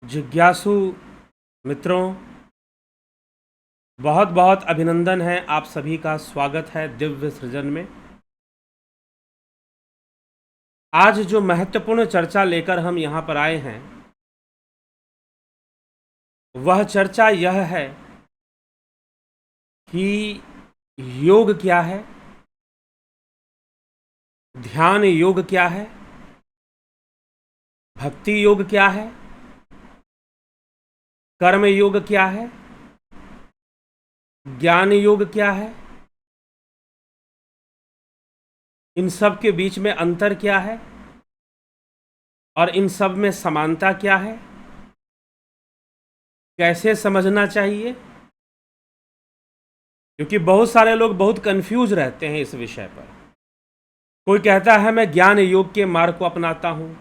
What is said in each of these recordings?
जिज्ञासु मित्रों, बहुत बहुत अभिनंदन है। आप सभी का स्वागत है दिव्य सृजन में। आज जो महत्वपूर्ण चर्चा लेकर हम यहाँ पर आए हैं, वह चर्चा यह है कि योग क्या है, ध्यान योग क्या है, भक्ति योग क्या है, कर्म योग क्या है, ज्ञान योग क्या है, इन सब के बीच में अंतर क्या है और इन सब में समानता क्या है, कैसे समझना चाहिए। क्योंकि बहुत सारे लोग बहुत कंफ्यूज रहते हैं इस विषय पर। कोई कहता है मैं ज्ञान योग के मार्ग को अपनाता हूँ,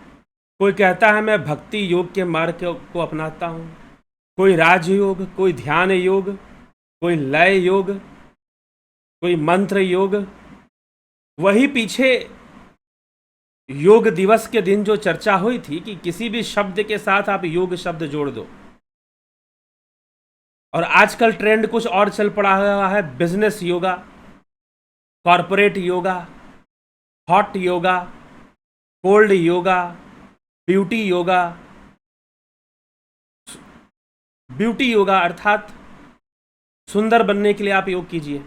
कोई कहता है मैं भक्ति योग के मार्ग को अपनाता हूँ, कोई राजयोग, कोई ध्यान योग, कोई लय योग, कोई मंत्र योग। वही पीछे योग दिवस के दिन जो चर्चा हुई थी कि किसी भी शब्द के साथ आप योग शब्द जोड़ दो। और आजकल ट्रेंड कुछ और चल पड़ा हुआ है, business yoga, corporate yoga, hot yoga, cold yoga, beauty yoga. Beauty yoga अर्थात सुंदर बनने के लिए आप योग कीजिए।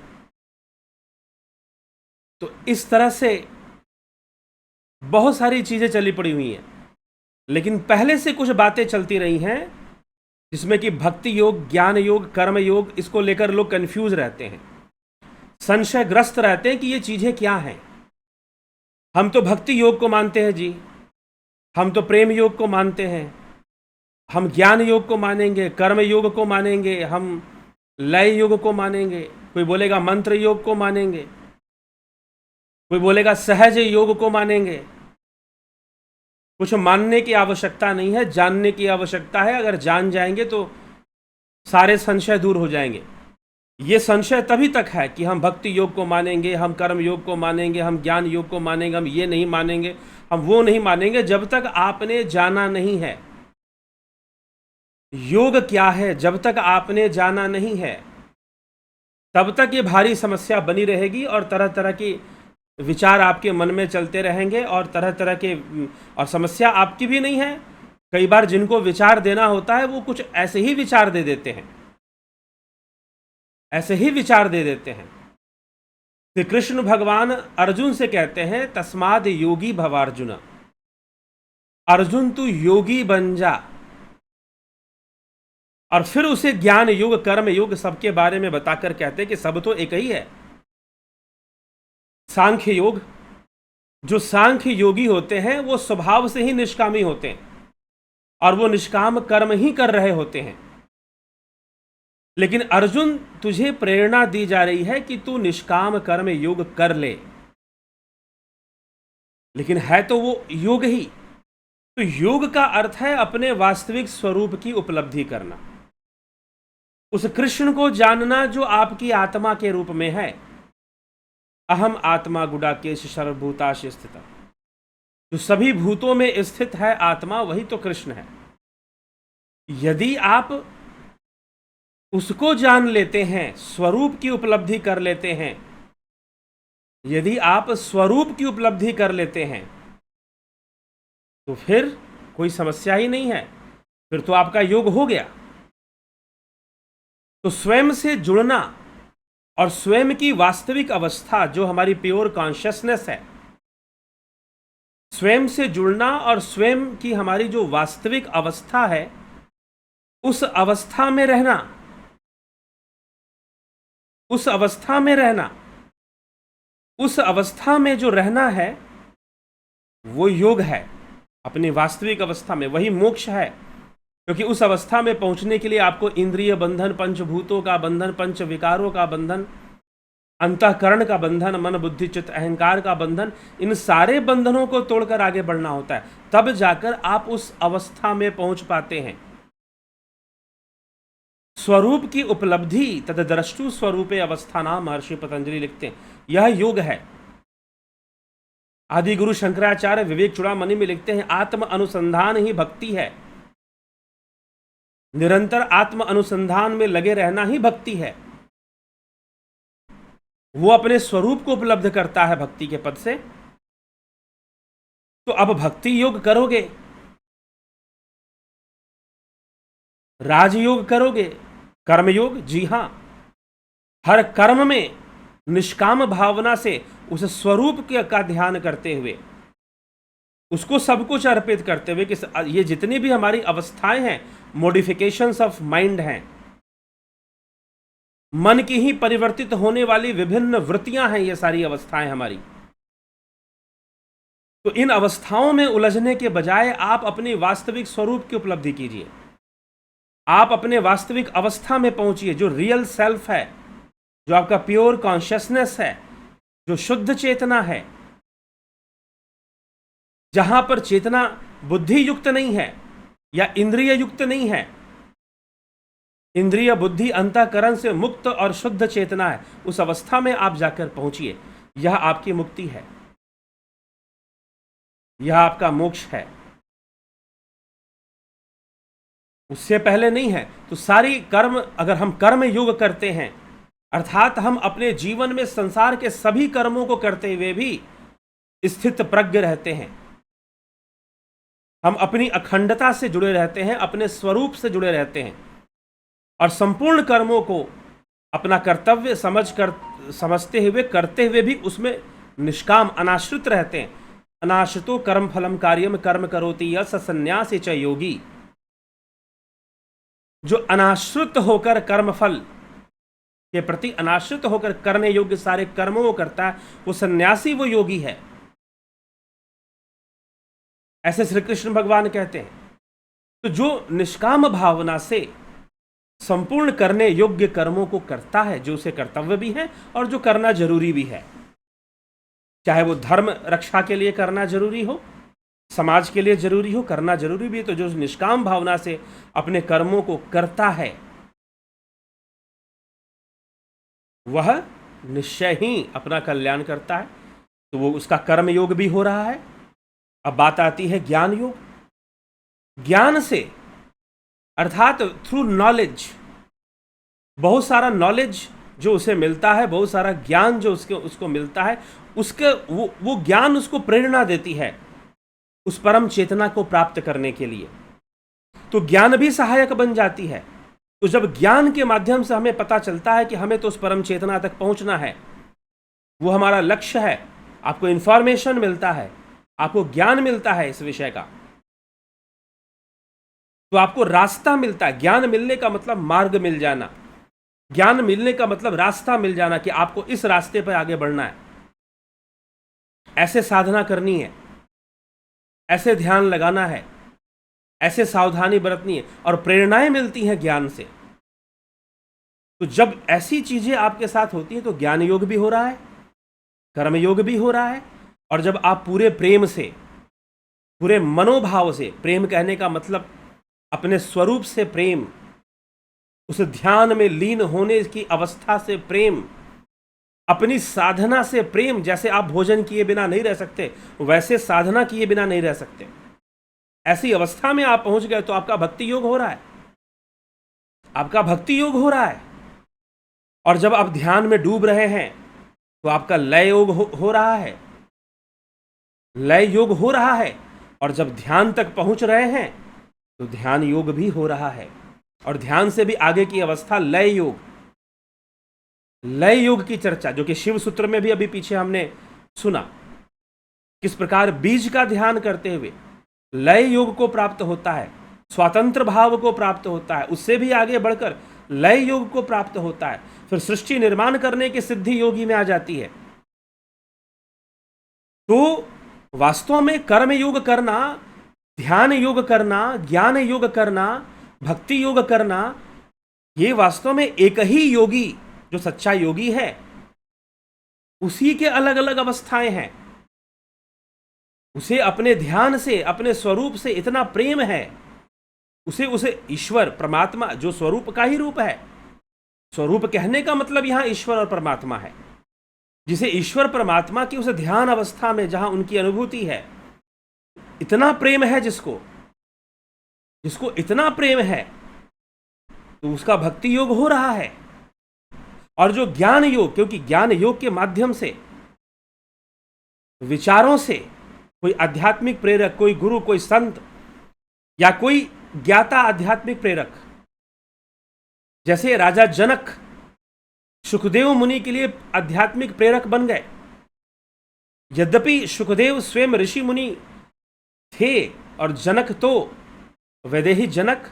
तो इस तरह से बहुत सारी चीजें चली पड़ी हुई हैं, लेकिन पहले से कुछ बातें चलती रही हैं जिसमें कि भक्ति योग, ज्ञान योग, कर्म योग, इसको लेकर लोग कंफ्यूज रहते हैं, संशयग्रस्त रहते हैं कि ये चीजें क्या हैं। हम तो भक्ति योग को मानते हैं जी, हम तो प्रेम योग को मानते हैं, हम ज्ञान योग को मानेंगे, कर्म योग को मानेंगे, हम लय योग को मानेंगे, कोई बोलेगा मंत्र योग को मानेंगे, कोई बोलेगा सहज योग को मानेंगे। कुछ मानने की आवश्यकता नहीं है, जानने की आवश्यकता है। अगर जान जाएंगे तो सारे संशय दूर हो जाएंगे। ये संशय तभी तक है कि हम भक्ति योग को मानेंगे, हम कर्म योग को मानेंगे, हम ज्ञान योग को मानेंगे, हम ये नहीं मानेंगे, हम वो नहीं मानेंगे, जब तक आपने जाना नहीं है योग क्या है। जब तक आपने जाना नहीं है तब तक ये भारी समस्या बनी रहेगी और तरह तरह की विचार आपके मन में चलते रहेंगे और तरह तरह के, और समस्या आपकी भी नहीं है। कई बार जिनको विचार देना होता है वो कुछ ऐसे ही विचार दे देते हैं, ऐसे ही विचार दे देते हैं। श्री कृष्ण भगवान अर्जुन से कहते हैं तस्माद योगी भवार्जुन, अर्जुन तू योगी बन जा। और फिर उसे ज्ञान योग, कर्म योग सबके बारे में बताकर कहते हैं कि सब तो एक ही है। सांख्य योग, जो सांख्य योगी होते हैं वो स्वभाव से ही निष्कामी होते हैं और वो निष्काम कर्म ही कर रहे होते हैं। लेकिन अर्जुन, तुझे प्रेरणा दी जा रही है कि तू निष्काम कर्म योग कर ले, लेकिन है तो वो योग ही। तो योग का अर्थ है अपने वास्तविक स्वरूप की उपलब्धि करना, उस कृष्ण को जानना जो आपकी आत्मा के रूप में है। अहम आत्मा गुडाकेश सर्वभूताश स्थित, जो सभी भूतों में स्थित है आत्मा, वही तो कृष्ण है। यदि आप उसको जान लेते हैं, स्वरूप की उपलब्धि कर लेते हैं, यदि आप स्वरूप की उपलब्धि कर लेते हैं तो फिर कोई समस्या ही नहीं है, फिर तो आपका योग हो गया। तो स्वयं से जुड़ना और स्वयं की वास्तविक अवस्था जो हमारी प्योर कॉन्शियसनेस है, स्वयं से जुड़ना और स्वयं की हमारी जो वास्तविक अवस्था है, उस अवस्था में रहना, उस अवस्था में रहना, उस अवस्था में जो रहना है वो योग है। अपनी वास्तविक अवस्था में वही मोक्ष है। क्योंकि उस अवस्था में पहुंचने के लिए आपको इंद्रिय बंधन, पंचभूतों का बंधन, पंच विकारों का बंधन, अंतःकरण का बंधन, मन बुद्धि चित्त अहंकार का बंधन, इन सारे बंधनों को तोड़कर आगे बढ़ना होता है। तब जाकर आप उस अवस्था में पहुंच पाते हैं। स्वरूप की उपलब्धि तदद्रष्टु स्वरूपे अवस्थानाम, महर्षि पतंजलि लिखते हैं, यह योग है। आदि गुरु शंकराचार्य विवेक चूड़ामणि में लिखते हैं आत्म अनुसंधान ही भक्ति है। निरंतर आत्म अनुसंधान में लगे रहना ही भक्ति है। वो अपने स्वरूप को उपलब्ध करता है भक्ति के पद से। तो अब भक्ति योग करोगे, राजयोग करोगे, कर्मयोग, जी हां, हर कर्म में निष्काम भावना से उस स्वरूप का ध्यान करते हुए, उसको सब कुछ अर्पित करते हुए कि ये जितनी भी हमारी अवस्थाएं हैं, मॉडिफिकेशंस ऑफ माइंड हैं, मन की ही परिवर्तित होने वाली विभिन्न वृत्तियां हैं, ये सारी अवस्थाएं हमारी। तो इन अवस्थाओं में उलझने के बजाय आप अपने वास्तविक स्वरूप की उपलब्धि कीजिए। आप अपने वास्तविक अवस्था में पहुंचिए, जो रियल सेल्फ है, जो आपका प्योर कॉन्शियसनेस है, जो शुद्ध चेतना है, जहां पर चेतना बुद्धि युक्त नहीं है या इंद्रिय युक्त नहीं है। इंद्रिय बुद्धि अंतःकरण से मुक्त और शुद्ध चेतना है। उस अवस्था में आप जाकर पहुंचिए। यह आपकी मुक्ति है, यह आपका मोक्ष है। उससे पहले नहीं है। तो सारी कर्म, अगर हम कर्म योग करते हैं, अर्थात हम अपने जीवन में संसार के सभी कर्मों को करते हुए भी स्थित प्रज्ञ रहते हैं, हम अपनी अखंडता से जुड़े रहते हैं, अपने स्वरूप से जुड़े रहते हैं, और संपूर्ण कर्मों को अपना कर्तव्य समझते हुए करते हुए भी उसमें निष्काम अनाश्रित रहते हैं। अनाश्रितो कर्म फलम कार्यम कर्म करोति यः स संन्यासी च योगी। जो अनाश्रित होकर कर्मफल के प्रति अनाश्रित होकर करने योग्य सारे कर्मों को करता है, वो सन्यासी, वो योगी है। ऐसे श्री कृष्ण भगवान कहते हैं। तो जो निष्काम भावना से संपूर्ण करने योग्य कर्मों को करता है, जो उसे कर्तव्य भी है और जो करना जरूरी भी है, चाहे वो धर्म रक्षा के लिए करना जरूरी हो, समाज के लिए जरूरी हो, करना जरूरी भी है, तो जो निष्काम भावना से अपने कर्मों को करता है, वह निश्चय ही अपना कल्याण करता है। तो वो उसका कर्म योग भी हो रहा है। अब बात आती है ज्ञान योग। ज्ञान से अर्थात थ्रू नॉलेज, बहुत सारा नॉलेज जो उसे मिलता है, बहुत सारा ज्ञान जो उसको मिलता है, उसके वो ज्ञान उसको प्रेरणा देती है उस परम चेतना को प्राप्त करने के लिए। तो ज्ञान भी सहायक बन जाती है। तो जब ज्ञान के माध्यम से हमें पता चलता है कि हमें तो उस परम चेतना तक पहुंचना है, वो हमारा लक्ष्य है, आपको इंफॉर्मेशन मिलता है, आपको ज्ञान मिलता है इस विषय का, तो आपको रास्ता मिलता है। ज्ञान मिलने का मतलब मार्ग मिल जाना, ज्ञान मिलने का मतलब रास्ता मिल जाना कि आपको इस रास्ते पर आगे बढ़ना है, ऐसे साधना करनी है, ऐसे ध्यान लगाना है, ऐसे सावधानी बरतनी है, और प्रेरणाएं मिलती हैं ज्ञान से। तो जब ऐसी चीजें आपके साथ होती हैं तो ज्ञान योग भी हो रहा है, कर्म योग भी हो रहा है। और जब आप पूरे प्रेम से, पूरे मनोभाव से, प्रेम कहने का मतलब अपने स्वरूप से प्रेम, उस ध्यान में लीन होने की अवस्था से प्रेम, अपनी साधना से प्रेम, जैसे आप भोजन किए बिना नहीं रह सकते, वैसे साधना किए बिना नहीं रह सकते, ऐसी अवस्था में आप पहुंच गए तो आपका भक्ति योग हो रहा है, आपका भक्ति योग हो रहा है। और जब आप ध्यान में डूब रहे हैं तो आपका लय योग हो रहा है, लय योग हो रहा है। और जब ध्यान तक पहुंच रहे हैं तो ध्यान योग भी हो रहा है। और ध्यान से भी आगे की अवस्था लय योग, लय योग की चर्चा, जो कि शिव सूत्र में भी अभी पीछे हमने सुना, किस प्रकार बीज का ध्यान करते हुए लय योग को प्राप्त होता है, स्वातंत्र भाव को प्राप्त होता है, उससे भी आगे बढ़कर लय योग को प्राप्त होता है, फिर सृष्टि निर्माण करने की सिद्धि योगी में आ जाती है। तो वास्तव में कर्म योग करना, ध्यान योग करना, ज्ञान योग करना, भक्ति योग करना, ये वास्तव में एक ही योगी, जो सच्चा योगी है, उसी के अलग अलग अवस्थाएं हैं। उसे अपने ध्यान से, अपने स्वरूप से इतना प्रेम है, उसे ईश्वर परमात्मा, जो स्वरूप का ही रूप है, स्वरूप कहने का मतलब यहां ईश्वर और परमात्मा है, जिसे ईश्वर परमात्मा की उस ध्यान अवस्था में जहां उनकी अनुभूति है, इतना प्रेम है, जिसको इतना प्रेम है तो उसका भक्ति योग हो रहा है। और जो ज्ञान योग, क्योंकि ज्ञान योग के माध्यम से, विचारों से कोई आध्यात्मिक प्रेरक, कोई गुरु, कोई संत या कोई ज्ञाता आध्यात्मिक प्रेरक, जैसे राजा जनक सुखदेव मुनि के लिए आध्यात्मिक प्रेरक बन गए। यद्यपि सुखदेव स्वयं ऋषि मुनि थे और जनक तो वैदेही जनक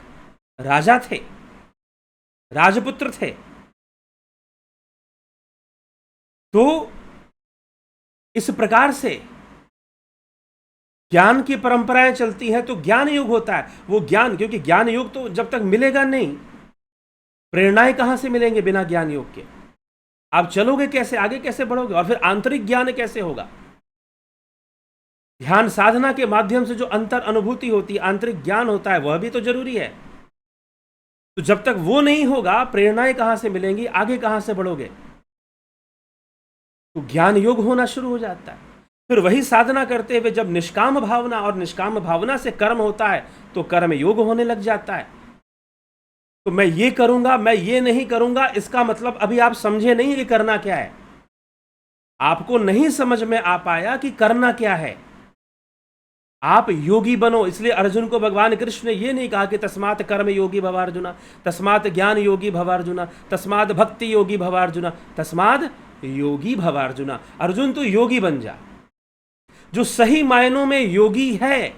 राजा थे, राजपुत्र थे। तो इस प्रकार से ज्ञान की परंपराएं चलती हैं, तो ज्ञान योग होता है। वो ज्ञान, क्योंकि ज्ञान योग तो जब तक मिलेगा नहीं, प्रेरणाएं कहां से मिलेंगे बिना ज्ञान योग के? आप चलोगे कैसे, आगे कैसे बढ़ोगे? और फिर आंतरिक ज्ञान कैसे होगा? ध्यान साधना के माध्यम से जो अंतर अनुभूति होती है, आंतरिक ज्ञान होता है, वह भी तो जरूरी है। तो जब तक वो नहीं होगा, प्रेरणाएं कहां से मिलेंगी, आगे कहां से बढ़ोगे? तो ज्ञान योग होना शुरू हो जाता है। फिर वही साधना करते हुए जब निष्काम भावना, और निष्काम भावना से कर्म होता है, तो कर्म योग होने लग जाता है। तो मैं ये करूंगा, मैं ये नहीं करूंगा, इसका मतलब अभी आप समझे नहीं कि करना क्या है। आपको नहीं समझ में आ पाया कि करना क्या है। आप योगी बनो। इसलिए अर्जुन को भगवान कृष्ण ने ये नहीं कहा कि तस्मात् कर्म योगी भव अर्जुना, तस्मात् ज्ञान योगी भव अर्जुना, तस्मात् भक्ति योगी भव अर्जुना, तस्मात् योगी भव अर्जुना। अर्जुन तो योगी बन जा। जो सही मायनों में योगी है,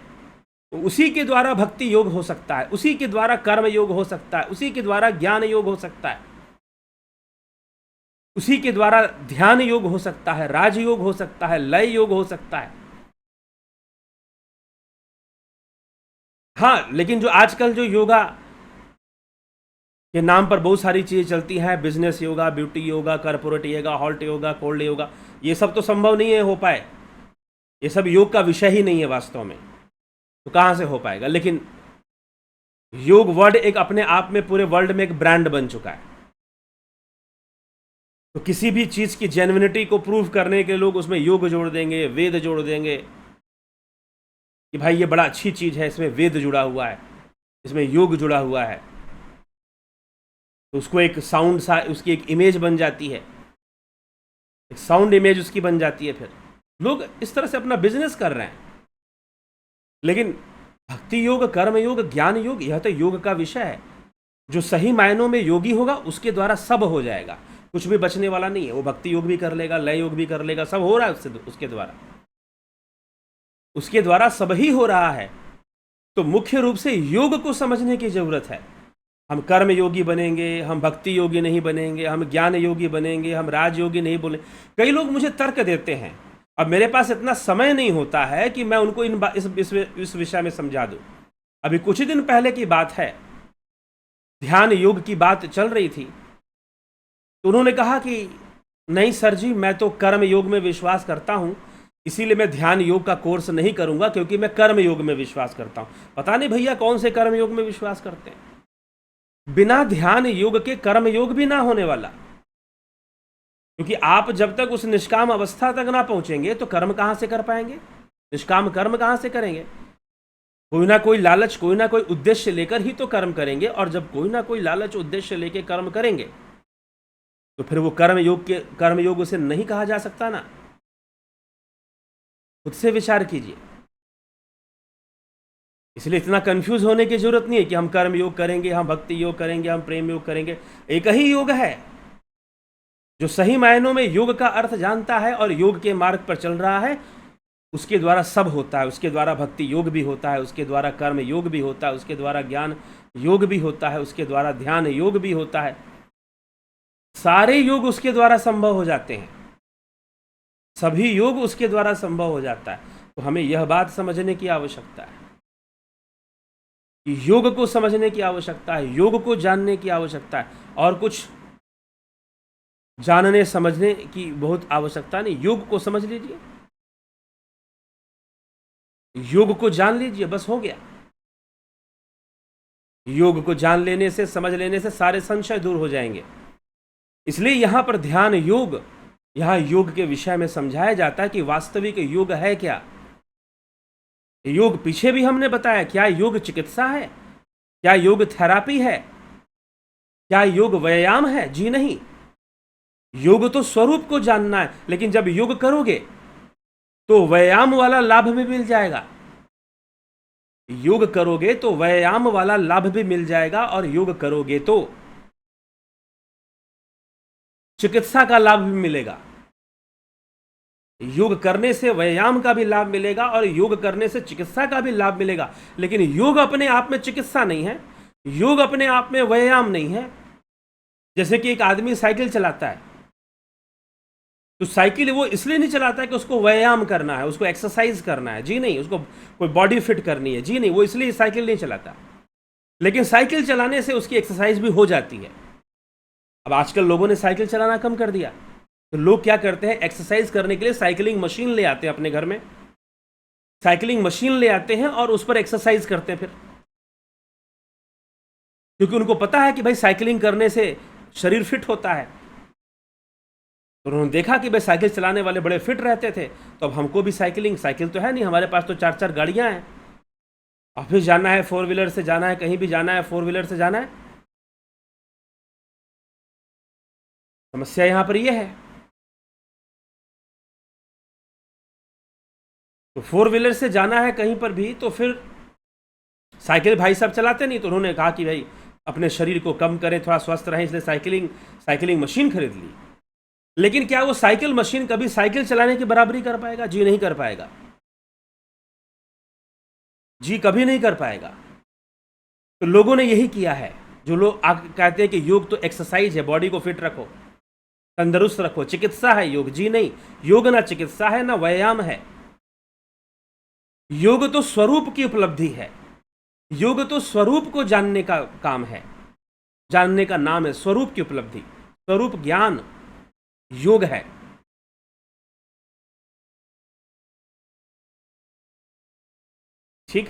उसी के द्वारा भक्ति योग हो सकता है, उसी के द्वारा कर्म योग हो सकता है, उसी के द्वारा ज्ञान योग हो सकता है, उसी के द्वारा ध्यान योग हो सकता है, राजयोग हो सकता है, लय योग हो सकता है। हाँ, लेकिन जो आजकल जो योगा के नाम पर बहुत सारी चीजें चलती हैं, business yoga, beauty yoga, corporate yoga, halt yoga, cold yoga, ये सब तो संभव नहीं है हो पाए। ये सब योग का विषय ही नहीं है वास्तव में, तो कहां से हो पाएगा? लेकिन योग वर्ड एक अपने आप में पूरे वर्ल्ड में एक ब्रांड बन चुका है। तो किसी भी चीज की जेन्युइनिटी को प्रूव करने के लोग उसमें योग जोड़ देंगे, वेद जोड़ देंगे कि भाई ये बड़ा अच्छी चीज है, इसमें वेद जुड़ा हुआ है, इसमें योग जुड़ा हुआ है। तो उसको एक साउंड सा, उसकी एक इमेज बन जाती है, एक साउंड इमेज उसकी बन जाती है। फिर लोग इस तरह से अपना बिजनेस कर रहे हैं। लेकिन भक्ति योग, कर्म योग, ज्ञान योग, यह तो योग का विषय है। जो सही मायनों में योगी होगा, उसके द्वारा सब हो जाएगा, कुछ भी बचने वाला नहीं है। वो भक्ति योग भी कर लेगा, लय योग भी कर लेगा, सब हो रहा है उसके द्वारा, उसके द्वारा सब ही हो रहा है। तो मुख्य रूप से योग को समझने की जरूरत है। हम कर्म योगी बनेंगे, हम भक्ति योगी नहीं बनेंगे, हम ज्ञान योगी बनेंगे, हम राजयोगी नहीं बोले। कई लोग मुझे तर्क देते हैं, अब मेरे पास इतना समय नहीं होता है कि मैं उनको इस विषय में समझा दूं। अभी कुछ ही दिन पहले की बात है, ध्यान योग की बात चल रही थी, तो उन्होंने कहा कि नहीं सर जी, मैं तो कर्म योग में विश्वास करता हूं, इसीलिए मैं ध्यान योग का कोर्स नहीं करूंगा, क्योंकि मैं कर्म योग में विश्वास करता हूं। पता नहीं भैया कौन से कर्म योग में विश्वास करते हैं। बिना ध्यान योग के कर्म योग भी ना होने वाला, क्योंकि आप जब तक उस निष्काम अवस्था तक ना पहुंचेंगे तो कर्म कहां से कर पाएंगे, निष्काम कर्म कहां से करेंगे? कोई ना कोई लालच, कोई ना कोई उद्देश्य लेकर ही तो कर्म करेंगे। और जब कोई ना कोई लालच उद्देश्य लेकर कर्म करेंगे, तो फिर वो कर्म योग उसे नहीं कहा जा सकता ना। खुद से विचार कीजिए। इसलिए इतना कंफ्यूज होने की जरूरत नहीं है कि हम कर्म योग करेंगे, हम भक्ति योग करेंगे, हम प्रेम योग करेंगे। एक ही योग है। जो सही मायनों में योग का अर्थ जानता है और योग के मार्ग पर चल रहा है, उसके द्वारा सब होता है। उसके द्वारा भक्ति योग भी होता है, उसके द्वारा कर्म योग भी होता है, उसके द्वारा ज्ञान योग भी होता है, उसके द्वारा ध्यान योग भी होता है। सारे योग उसके द्वारा संभव हो जाते हैं, सभी योग उसके द्वारा संभव हो जाता है। तो हमें यह बात समझने की आवश्यकता है, योग को समझने की आवश्यकता है, योग को जानने की आवश्यकता है। और कुछ जानने समझने की बहुत आवश्यकता नहीं। योग को समझ लीजिए, योग को जान लीजिए, बस हो गया। योग को जान लेने से, समझ लेने से सारे संशय दूर हो जाएंगे। इसलिए यहां पर ध्यान योग, यहां योग के विषय में समझाया जाता है कि वास्तविक योग है क्या। योग पीछे भी हमने बताया, क्या योग चिकित्सा है, क्या योग थेरापी है, क्या योग व्यायाम है? जी नहीं। योग तो स्वरूप को जानना है, लेकिन जब योग करोगे तो व्यायाम वाला लाभ भी मिल जाएगा। योग करोगे तो व्यायाम वाला लाभ भी मिल जाएगा, और योग करोगे तो चिकित्सा का लाभ भी मिलेगा। योग करने से व्यायाम का भी लाभ मिलेगा और योग करने से चिकित्सा का भी लाभ मिलेगा। लेकिन योग अपने आप में चिकित्सा नहीं है, योग अपने आप में व्यायाम नहीं है। जैसे कि एक आदमी साइकिल चलाता है, तो साइकिल वो इसलिए नहीं चलाता है कि उसको व्यायाम करना है, उसको एक्सरसाइज करना है। जी नहीं। उसको कोई बॉडी फिट करनी है। जी नहीं। वो इसलिए साइकिल नहीं चलाता। लेकिन साइकिल चलाने से उसकी एक्सरसाइज भी हो जाती है। अब आजकल लोगों ने साइकिल चलाना कम कर दिया, तो लोग क्या करते हैं, एक्सरसाइज करने के लिए साइकिलिंग मशीन ले आते हैं अपने घर में। साइकिलिंग मशीन ले आते हैं और उस पर एक्सरसाइज करते हैं फिर, क्योंकि उनको पता है कि भाई साइकिलिंग करने से शरीर फिट होता है। तो उन्होंने देखा कि भाई साइकिल चलाने वाले बड़े फिट रहते थे, तो अब हमको भी साइकिल तो है नहीं, हमारे पास तो 4-4 गाड़ियां हैं। ऑफिस जाना है 4 व्हीलर से जाना है, कहीं भी जाना है 4 व्हीलर से जाना है। समस्या यहां पर यह है। तो 4 व्हीलर से जाना है कहीं पर भी, तो फिर साइकिल भाई साहब चलाते नहीं, तो उन्होंने कहा कि भाई अपने शरीर को कम करें, थोड़ा स्वस्थ रहें, इसलिए साइकिलिंग मशीन खरीद ली। लेकिन क्या वो साइकिल मशीन कभी साइकिल चलाने की बराबरी कर पाएगा? जी नहीं कर पाएगा। जी कभी नहीं कर पाएगा। तो लोगों ने यही किया है। जो लोग कहते हैं कि योग तो एक्सरसाइज है, बॉडी को फिट रखो, तंदुरुस्त रखो, चिकित्सा है योग। जी नहीं। योग ना चिकित्सा है ना व्यायाम है। योग तो स्वरूप की उपलब्धि है। योग तो स्वरूप को जानने का काम है, जानने का नाम है। स्वरूप की उपलब्धि, स्वरूप ज्ञान योग है। ठीक।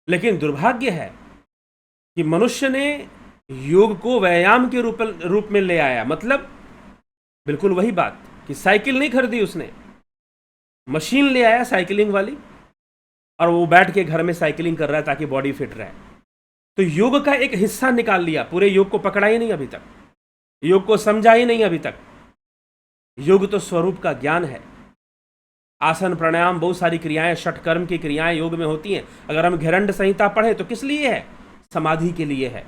लेकिन दुर्भाग्य है कि मनुष्य ने योग को व्यायाम के रूप में ले आया। मतलब बिल्कुल वही बात कि साइकिल नहीं खरीदी उसने, मशीन ले आया साइकिलिंग वाली, और वो बैठ के घर में साइकिलिंग कर रहा है ताकि बॉडी फिट रहे। तो योग का एक हिस्सा निकाल लिया, पूरे योग को पकड़ा ही नहीं अभी तक, योग को समझा ही नहीं अभी तक। योग तो स्वरूप का ज्ञान है। आसन प्राणायाम बहुत सारी क्रियाएं, षटकर्म की क्रियाएं योग में होती हैं। अगर हम घेरंड संहिता पढ़े तो किस लिए है? समाधि के लिए है।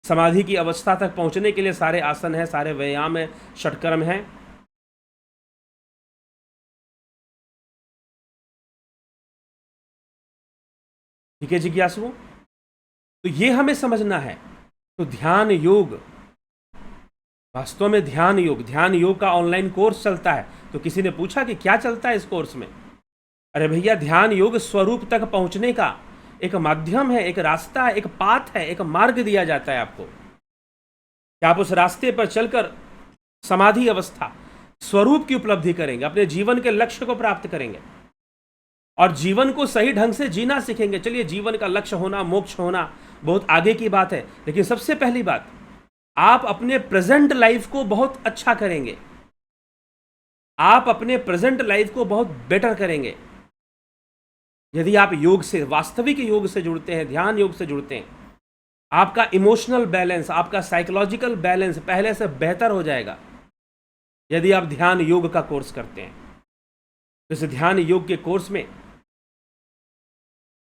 समाधि की अवस्था तक पहुंचने के लिए सारे आसन है, सारे व्यायाम है, षटकर्म है। ठीक है जिज्ञासुओं, तो ये हमें समझना है। तो ध्यान योग, वास्तव में ध्यान योग का ऑनलाइन कोर्स चलता है। तो किसी ने पूछा कि क्या चलता है इस कोर्स में? अरे भैया, ध्यान योग स्वरूप तक पहुंचने का एक माध्यम है, एक रास्ता है, एक पाथ है, एक मार्ग दिया जाता है आपको कि आप उस रास्ते पर चलकर समाधि अवस्था, स्वरूप की उपलब्धि करेंगे, अपने जीवन के लक्ष्य को प्राप्त करेंगे और जीवन को सही ढंग से जीना सीखेंगे। चलिए, जीवन का लक्ष्य होना, मोक्ष होना बहुत आगे की बात है, लेकिन सबसे पहली बात, आप अपने प्रेजेंट लाइफ को बहुत अच्छा करेंगे, आप अपने प्रेजेंट लाइफ को बहुत बेटर करेंगे यदि आप योग से, वास्तविक योग से जुड़ते हैं, ध्यान योग से जुड़ते हैं। आपका इमोशनल बैलेंस, आपका साइकोलॉजिकल बैलेंस पहले से बेहतर हो जाएगा यदि आप ध्यान योग का कोर्स करते हैं। जैसे ध्यान योग के कोर्स में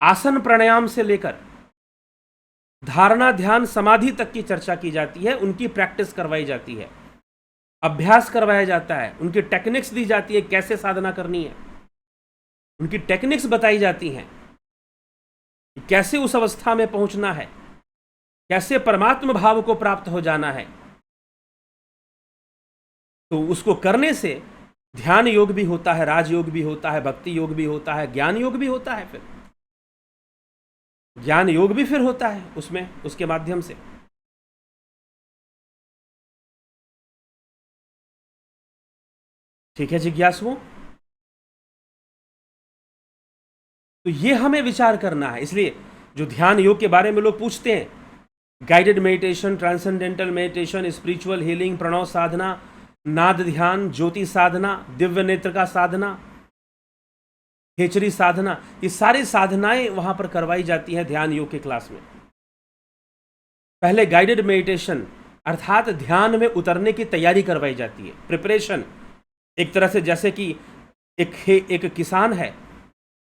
आसन प्राणायाम से लेकर धारणा, ध्यान, समाधि तक की चर्चा की जाती है, उनकी प्रैक्टिस करवाई जाती है, अभ्यास करवाया जाता है, उनकी टेक्निक्स दी जाती है, कैसे साधना करनी है, उनकी टेक्निक्स बताई जाती हैं कि कैसे उस अवस्था में पहुंचना है, कैसे परमात्म भाव को प्राप्त हो जाना है। तो उसको करने से ध्यान योग भी होता है, राजयोग भी होता है, भक्ति योग भी होता है, ज्ञान योग भी होता है। फिर ज्ञान योग भी फिर होता है उसमें, उसके माध्यम से। ठीक है जिज्ञासुओं, तो ये हमें विचार करना है। इसलिए जो ध्यान योग के बारे में लोग पूछते हैं, guided meditation, transcendental meditation, spiritual healing, प्रणव साधना, नाद ध्यान, ज्योति साधना, दिव्य नेत्र का साधना, खेचरी साधना, ये सारी साधनाएं वहां पर करवाई जाती हैं ध्यान योग के क्लास में। पहले गाइडेड मेडिटेशन अर्थात ध्यान में उतरने की तैयारी करवाई जाती है, प्रिपरेशन। एक तरह से जैसे कि एक किसान है,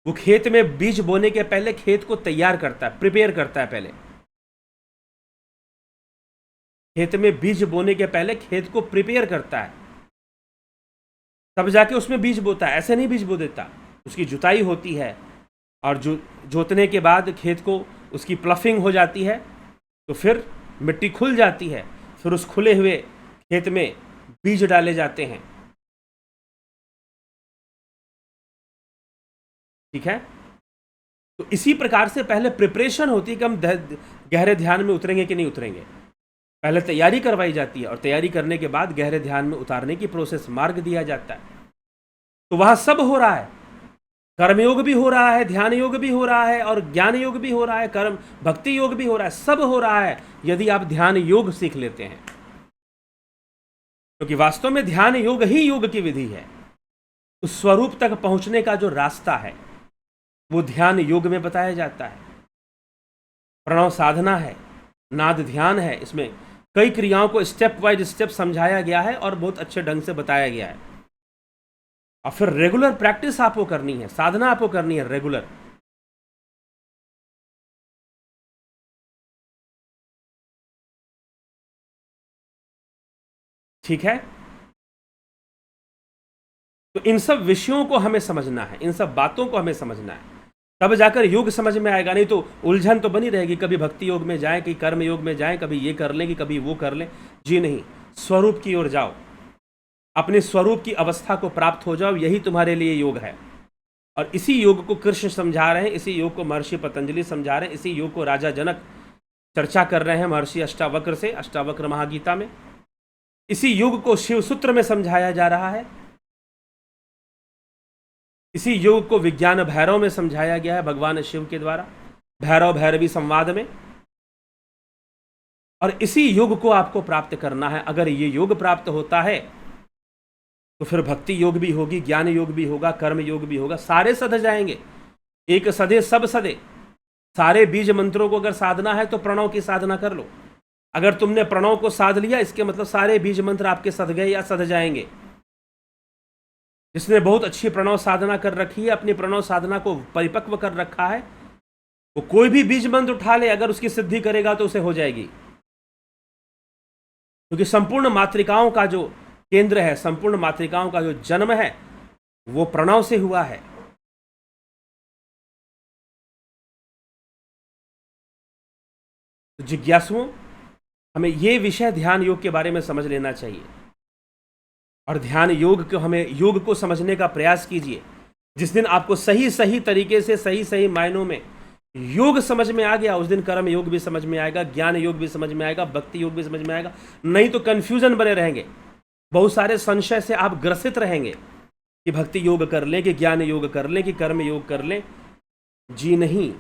वो खेत में बीज बोने के पहले खेत को तैयार करता है, प्रिपेयर करता है। पहले खेत में बीज बोने के पहले खेत को प्रिपेयर करता है, तब जाके उसमें बीज बोता है। ऐसे नहीं बीज बो देता, उसकी जुताई होती है, और जोतने के बाद खेत को उसकी प्लफिंग हो जाती है, तो फिर मिट्टी खुल जाती है, फिर उस खुले हुए खेत में बीज डाले जाते हैं। ठीक है, तो इसी प्रकार से पहले प्रिपरेशन होती है कि हम गहरे ध्यान में उतरेंगे कि नहीं उतरेंगे। पहले तैयारी करवाई जाती है, और तैयारी करने के बाद गहरे ध्यान में उतारने की प्रोसेस, मार्ग दिया जाता है। तो वहां सब हो रहा है, कर्मयोग भी हो रहा है, ध्यान योग भी हो रहा है, और ज्ञान योग भी हो रहा है, कर्म भक्ति योग भी हो रहा है, सब हो रहा है यदि आप ध्यान योग सीख लेते हैं। क्योंकि वास्तव में ध्यान योग ही योग की विधि है। उस स्वरूप तक पहुंचने का जो रास्ता है वो ध्यान योग में बताया जाता है। प्रणव साधना है, नाद ध्यान है, इसमें कई क्रियाओं को स्टेप वाइज स्टेप समझाया गया है और बहुत अच्छे ढंग से बताया गया है। और फिर रेगुलर प्रैक्टिस आपको करनी है, साधना आपको करनी है रेगुलर। ठीक है, तो इन सब विषयों को हमें समझना है, इन सब बातों को हमें समझना है, तब जाकर योग समझ में आएगा। नहीं तो उलझन तो बनी रहेगी, कभी भक्ति योग में जाएं, कभी कर्म योग में जाएं, कभी ये कर लें कि कभी वो कर लें। जी नहीं, स्वरूप की ओर जाओ, अपने स्वरूप की अवस्था को प्राप्त हो जाओ, यही तुम्हारे लिए योग है। और इसी योग को कृष्ण समझा रहे हैं, इसी योग को महर्षि पतंजलि समझा रहे हैं, इसी योग को राजा जनक चर्चा कर रहे हैं महर्षि अष्टावक्र से, अष्टावक्र महागीता में। इसी योग को शिव सूत्र में समझाया जा रहा है, इसी योग को विज्ञान भैरव में समझाया गया है भगवान शिव के द्वारा, भैरव भैरवी संवाद में। और इसी योग को आपको प्राप्त करना है। अगर ये योग प्राप्त होता है तो फिर भक्ति योग भी होगी, ज्ञान योग भी होगा, कर्म योग भी होगा, सारे सध जाएंगे। एक सधे सब सधे। सारे बीज मंत्रों को अगर साधना है तो प्रणव की साधना कर लो। अगर तुमने प्रणव को साध लिया, इसके मतलब सारे बीज मंत्र आपके सध गए या सध जाएंगे। जिसने बहुत अच्छी प्रणव साधना कर रखी है, अपनी प्रणव साधना को परिपक्व कर रखा है, वो कोई भी बीज मंत्र उठा ले, अगर उसकी सिद्धि करेगा तो उसे हो जाएगी। क्योंकि संपूर्ण मातृकाओं का जो केंद्र है, संपूर्ण मातृकाओं का जो जन्म है, वो प्रणव से हुआ है। तो जिज्ञासुओं, हमें ये विषय ध्यान योग के बारे में समझ लेना चाहिए, और ध्यान योग को, हमें योग को समझने का प्रयास कीजिए। जिस दिन आपको सही सही तरीके से, सही सही मायनों में योग समझ में आ गया, उस दिन कर्म योग भी समझ में आएगा, ज्ञान योग भी समझ में आएगा, भक्ति योग भी समझ में आएगा। नहीं तो कंफ्यूजन बने रहेंगे, बहुत सारे संशय से आप ग्रसित रहेंगे कि भक्ति योग कर लें, कि ज्ञान योग कर लें, कि कर्म योग कर लें। जी नहीं,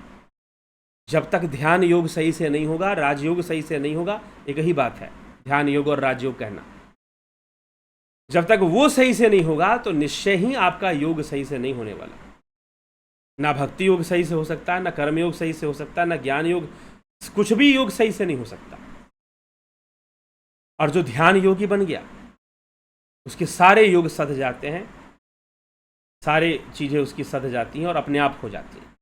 जब तक ध्यान योग सही से नहीं होगा, राजयोग सही से नहीं होगा, एक ही बात है ध्यान योग और राजयोग कहना। जब तक वो सही से नहीं होगा तो निश्चय ही आपका योग सही से नहीं होने वाला। ना भक्ति योग सही से हो सकता है, ना कर्म योग सही से हो सकता है, ना ज्ञान योग, कुछ भी योग सही से नहीं हो सकता। और जो ध्यान योगी बन गया, उसके सारे योग सध जाते हैं, सारे चीजें उसकी सध जाती हैं और अपने आप हो जाती हैं।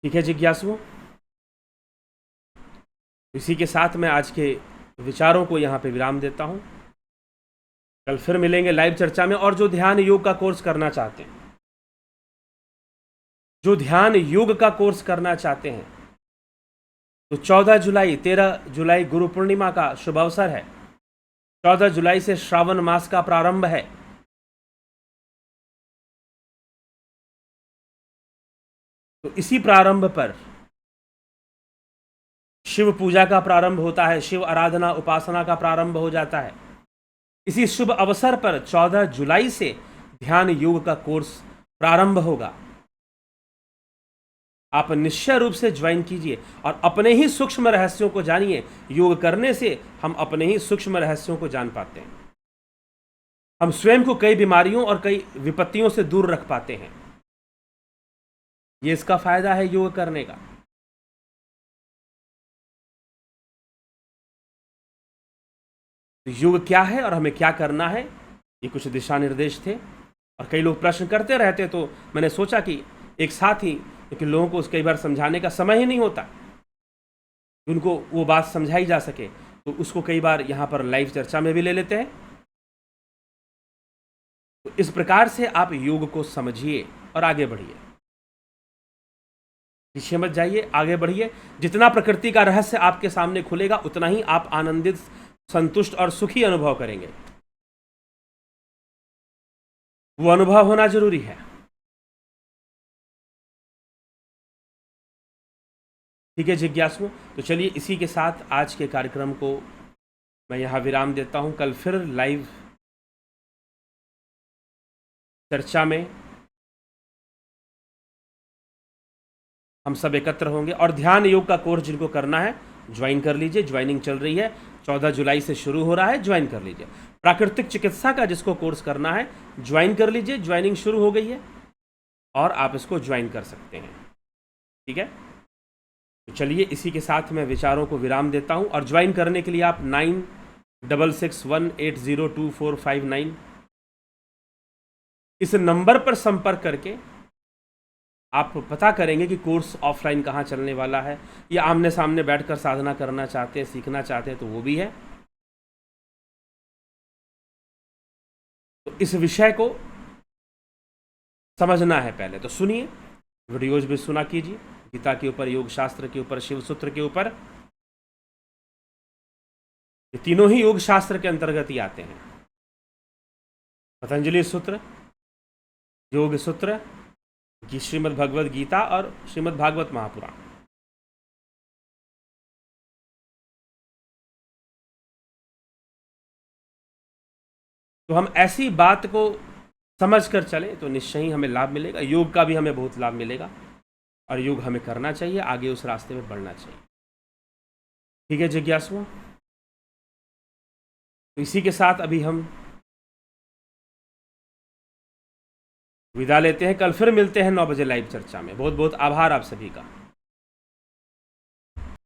ठीक है जिज्ञासुओं, इसी के साथ मैं आज के विचारों को यहाँ पे विराम देता हूँ। कल फिर मिलेंगे लाइव चर्चा में। और जो ध्यान योग का कोर्स करना चाहते हैं, जो ध्यान योग का कोर्स करना चाहते हैं, तो 14 जुलाई 13 जुलाई गुरु पूर्णिमा का शुभ अवसर है। 14 जुलाई से श्रावण मास का प्रारंभ है। तो इसी प्रारंभ पर शिव पूजा का प्रारंभ होता है, शिव आराधना उपासना का प्रारंभ हो जाता है। इसी शुभ अवसर पर 14 जुलाई से ध्यान योग का कोर्स प्रारंभ होगा। आप निश्चय रूप से ज्वाइन कीजिए और अपने ही सूक्ष्म रहस्यों को जानिए। योग करने से हम अपने ही सूक्ष्म रहस्यों को जान पाते हैं। हम स्वयं को कई बीमारियों और कई विपत्तियों से दूर रख पाते हैं। ये इसका फायदा है योग करने का। तो योग क्या है और हमें क्या करना है, ये कुछ दिशा निर्देश थे। और कई लोग प्रश्न करते रहते, तो मैंने सोचा कि एक साथ ही, क्योंकि लोगों को कई बार समझाने का समय ही नहीं होता, उनको वो बात समझाई जा सके, तो उसको कई बार यहाँ पर लाइव चर्चा में भी ले लेते हैं। तो इस प्रकार से आप योग को समझिए और आगे बढ़िए, पीछे मत जाइए, आगे बढ़िए। जितना प्रकृति का रहस्य आपके सामने खुलेगा, उतना ही आप आनंदित, संतुष्ट और सुखी अनुभव करेंगे। वो अनुभव होना जरूरी है। ठीक है जिज्ञासुओं, तो चलिए इसी के साथ आज के कार्यक्रम को मैं यहाँ विराम देता हूँ। कल फिर लाइव चर्चा में हम सब एकत्र होंगे। और ध्यान योग का कोर्स जिनको करना है ज्वाइन कर लीजिए, ज्वाइनिंग चल रही है, 14 जुलाई से शुरू हो रहा है, ज्वाइन कर लीजिए। प्राकृतिक चिकित्सा का जिसको कोर्स करना है ज्वाइन कर लीजिए, ज्वाइनिंग शुरू हो गई है और आप इसको ज्वाइन कर सकते हैं। ठीक है, तो चलिए इसी के साथ मैं विचारों को विराम देता हूं। और ज्वाइन करने के लिए आप 9661802459 इस नंबर पर संपर्क करके आप पता करेंगे कि कोर्स ऑफलाइन कहाँ चलने वाला है, या आमने सामने बैठकर साधना करना चाहते हैं, सीखना चाहते हैं, तो वो भी है। तो इस विषय को समझना है पहले, तो सुनिए, वीडियोज भी सुना कीजिए, गीता के ऊपर, योग शास्त्र के ऊपर, शिव सूत्र के ऊपर। ये तीनों ही योग शास्त्र के अंतर्गत ही आते हैं। पतंजलि सूत्र, योग सूत्र, श्रीमद् भगवद गीता और श्रीमद् भागवत महापुराण। तो हम ऐसी बात को समझ कर चले तो निश्चय ही हमें लाभ मिलेगा। योग का भी हमें बहुत लाभ मिलेगा और योग हमें करना चाहिए, आगे उस रास्ते में बढ़ना चाहिए। ठीक है जिज्ञासुओं, तो इसी के साथ अभी हम विदा लेते हैं। कल फिर मिलते हैं 9 बजे लाइव चर्चा में। बहुत बहुत आभार आप सभी का।